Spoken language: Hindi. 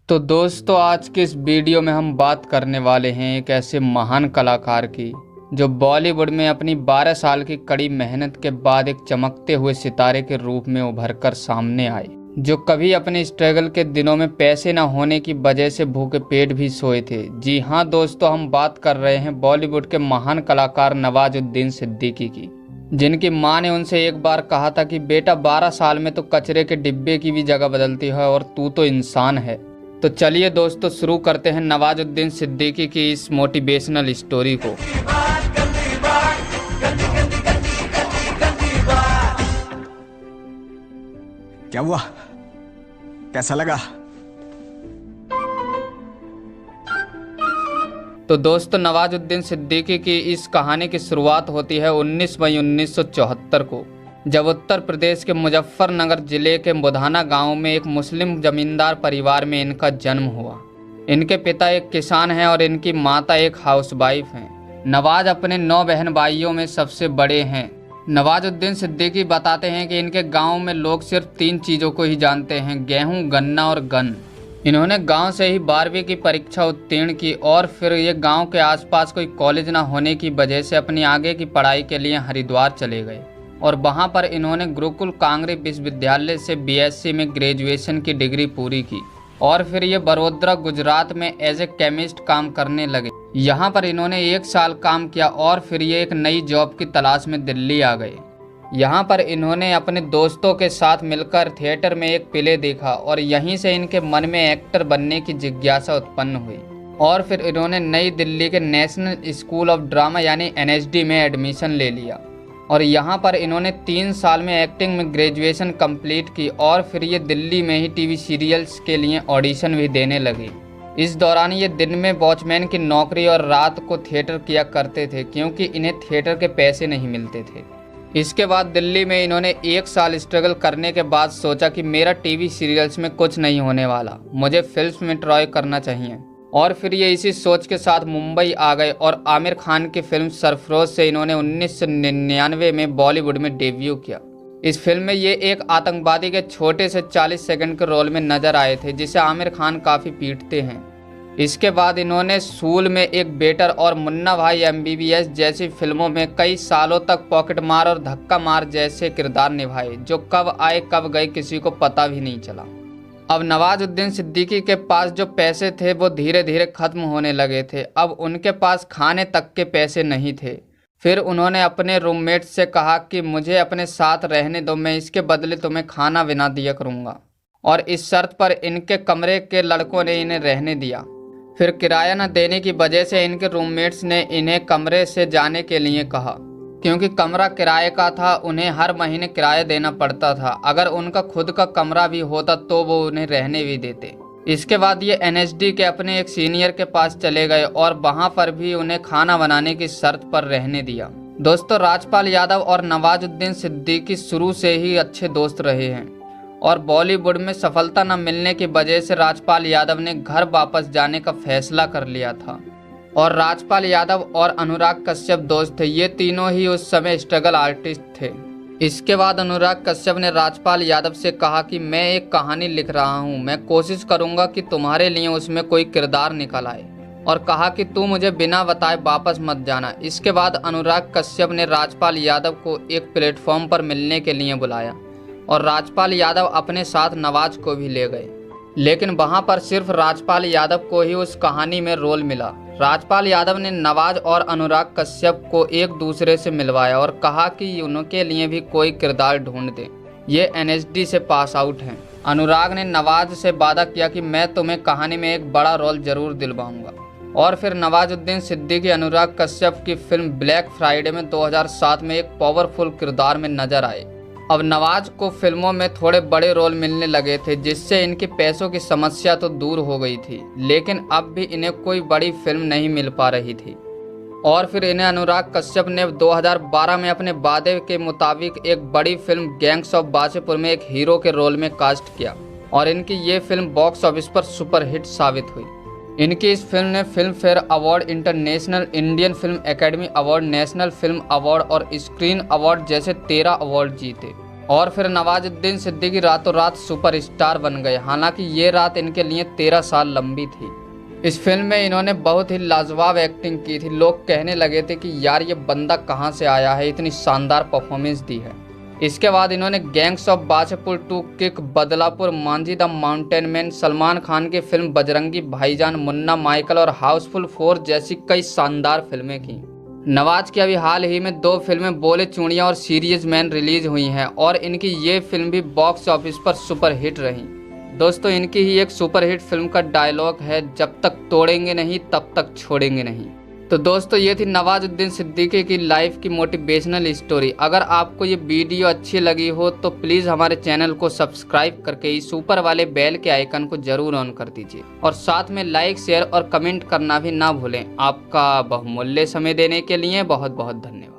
तो दोस्तों, आज के इस वीडियो में हम बात करने वाले हैं एक ऐसे महान कलाकार की जो बॉलीवुड में अपनी 12 साल की कड़ी मेहनत के बाद एक चमकते हुए सितारे के रूप में उभरकर सामने आए, जो कभी अपने स्ट्रगल के दिनों में पैसे न होने की वजह से भूखे पेट भी सोए थे। जी हाँ दोस्तों, हम बात कर रहे हैं बॉलीवुड के महान कलाकार नवाजुद्दीन सिद्दीकी की, जिनकी मां ने उनसे एक बार कहा था कि बेटा 12 साल में तो कचरे के डिब्बे की भी जगह बदलती है और तू तो इंसान है। तो चलिए दोस्तों, शुरू करते हैं नवाजुद्दीन सिद्दीकी की इस मोटिवेशनल स्टोरी को। क्या हुआ? कैसा लगा? तो दोस्तों, नवाजुद्दीन सिद्दीकी की इस कहानी की शुरुआत होती है 19 मई 1974 को, जब उत्तर प्रदेश के मुजफ्फरनगर जिले के बुधाना गांव में एक मुस्लिम जमींदार परिवार में इनका जन्म हुआ। इनके पिता एक किसान हैं और इनकी माता एक हाउसवाइफ हैं। नवाज अपने 9 बहन भाइयों में सबसे बड़े हैं। नवाजुद्दीन सिद्दीकी बताते हैं कि इनके गांव में लोग सिर्फ 3 चीज़ों को ही जानते हैं: गेहूं, गन्ना और गन। इन्होंने गांव से ही 12वीं की परीक्षा उत्तीर्ण की और फिर ये गांव के आसपास कोई कॉलेज न होने की वजह से अपनी आगे की पढ़ाई के लिए हरिद्वार चले गए और वहां पर इन्होंने गुरुकुल कांगड़ी विश्वविद्यालय से बीएससी में ग्रेजुएशन की डिग्री पूरी की और फिर ये बड़ोदरा गुजरात में एज ए केमिस्ट काम करने लगे। यहाँ पर इन्होंने 1 साल काम किया और फिर ये एक नई जॉब की तलाश में दिल्ली आ गए। यहाँ पर इन्होंने अपने दोस्तों के साथ मिलकर थिएटर में एक प्ले देखा और यहीं से इनके मन में एक्टर बनने की जिज्ञासा उत्पन्न हुई और फिर इन्होंने नई दिल्ली के नेशनल स्कूल ऑफ ड्रामा यानी एनएसडी में एडमिशन ले लिया और यहाँ पर इन्होंने 3 साल में एक्टिंग में ग्रेजुएशन कंप्लीट की और फिर ये दिल्ली में ही टीवी सीरियल्स के लिए ऑडिशन भी देने लगे। इस दौरान ये दिन में वॉचमैन की नौकरी और रात को थिएटर किया करते थे क्योंकि इन्हें थिएटर के पैसे नहीं मिलते थे। इसके बाद दिल्ली में इन्होंने 1 साल स्ट्रगल करने के बाद सोचा कि मेरा टीवी सीरियल्स में कुछ नहीं होने वाला, मुझे फिल्म में ट्राई करना चाहिए और फिर ये इसी सोच के साथ मुंबई आ गए और आमिर खान की फिल्म सरफरोश से इन्होंने 1999 में बॉलीवुड में डेब्यू किया। इस फिल्म में ये एक आतंकवादी के छोटे से 40 सेकंड के रोल में नजर आए थे जिसे आमिर खान काफ़ी पीटते हैं। इसके बाद इन्होंने सूल में एक बेटर और मुन्ना भाई एमबीबीएस जैसी फिल्मों में कई सालों तक पॉकेट मार और धक्का मार जैसे किरदार निभाए, जो कब आए कब गए किसी को पता भी नहीं चला। अब नवाजुद्दीन सिद्दीकी के पास जो पैसे थे वो धीरे धीरे खत्म होने लगे थे। अब उनके पास खाने तक के पैसे नहीं थे। फिर उन्होंने अपने रूममेट से कहा कि मुझे अपने साथ रहने दो, मैं इसके बदले तुम्हें खाना बना दिया करूँगा, और इस शर्त पर इनके कमरे के लड़कों ने इन्हें रहने दिया। फिर किराया न देने की वजह से इनके रूममेट्स ने इन्हें कमरे से जाने के लिए कहा। क्योंकि कमरा किराए का था, उन्हें हर महीने किराया देना पड़ता था। अगर उनका खुद का कमरा भी होता तो वो उन्हें रहने भी देते। इसके बाद ये एनएसडी के अपने एक सीनियर के पास चले गए और वहाँ पर भी उन्हें खाना बनाने की शर्त पर रहने दिया। दोस्तों, राजपाल यादव और नवाजुद्दीन सिद्दीकी शुरू से ही अच्छे दोस्त रहे हैं और बॉलीवुड में सफलता न मिलने की वजह से राजपाल यादव ने घर वापस जाने का फैसला कर लिया था और राजपाल यादव और अनुराग कश्यप दोस्त थे। ये तीनों ही उस समय स्ट्रगल आर्टिस्ट थे। इसके बाद अनुराग कश्यप ने राजपाल यादव से कहा कि मैं एक कहानी लिख रहा हूँ, मैं कोशिश करूँगा कि तुम्हारे लिए उसमें कोई किरदार निकल आए, और कहा कि तू मुझे बिना बताए वापस मत जाना। इसके बाद अनुराग कश्यप ने राजपाल यादव को एक प्लेटफॉर्म पर मिलने के लिए बुलाया और राजपाल यादव अपने साथ नवाज को भी ले गए, लेकिन वहाँ पर सिर्फ राजपाल यादव को ही उस कहानी में रोल मिला। राजपाल यादव ने नवाज और अनुराग कश्यप को एक दूसरे से मिलवाया और कहा कि उनके लिए भी कोई किरदार ढूंढ दे, ये एनएसडी से पास आउट हैं। अनुराग ने नवाज से वादा किया कि मैं तुम्हें कहानी में एक बड़ा रोल जरूर दिलवाऊंगा और फिर नवाजुद्दीन सिद्दीकी अनुराग कश्यप की फिल्म ब्लैक फ्राइडे में 2007 में एक पावरफुल किरदार में नजर आए। अब नवाज को फिल्मों में थोड़े बड़े रोल मिलने लगे थे जिससे इनके पैसों की समस्या तो दूर हो गई थी, लेकिन अब भी इन्हें कोई बड़ी फिल्म नहीं मिल पा रही थी और फिर इन्हें अनुराग कश्यप ने 2012 में अपने वादे के मुताबिक एक बड़ी फिल्म गैंग्स ऑफ वासेपुर में एक हीरो के रोल में कास्ट किया और इनकी ये फिल्म बॉक्स ऑफिस पर सुपरहिट साबित हुई। इनकी इस फिल्म ने film fair award, international Indian film academy award, national film award और स्क्रीन अवार्ड जैसे 13 अवार्ड जीते। और फिर नवाजुद्दीन सिद्दीकी रातों रात सुपरस्टार बन गए। हालांकि ये रात इनके लिए 13 साल लंबी थी। इस फिल्म में इन्होंने बहुत ही लाजवाब एक्टिंग की थी। लोग कहने लगे थे कि यार ये बंदा कहाँ से आया है, इतनी शानदार परफॉर्मेंस दी है। इसके बाद इन्होंने gangs of Wasseypur 2, kick, Badlapur, Manjhi the mountain man, Salman Khan की फिल्म बजरंगी भाईजान, मुन्ना माइकल और हाउसफुल 4 जैसी कई शानदार फिल्में की। नवाज की अभी हाल ही में 2 फिल्में बोले चूड़ियाँ और सीरियस मैन रिलीज हुई हैं और इनकी ये फिल्म भी बॉक्स ऑफिस पर सुपरहिट रही। दोस्तों, इनकी ही एक सुपरहिट फिल्म का डायलॉग है, जब तक तोड़ेंगे नहीं तब तक छोड़ेंगे नहीं। तो दोस्तों, ये थी नवाजुद्दीन सिद्दीकी की लाइफ की मोटिवेशनल स्टोरी। अगर आपको ये वीडियो अच्छी लगी हो तो प्लीज़ हमारे चैनल को सब्सक्राइब करके इस ऊपर वाले बेल के आइकन को जरूर ऑन कर दीजिए और साथ में लाइक, शेयर और कमेंट करना भी ना भूलें। आपका बहुमूल्य समय देने के लिए बहुत बहुत धन्यवाद।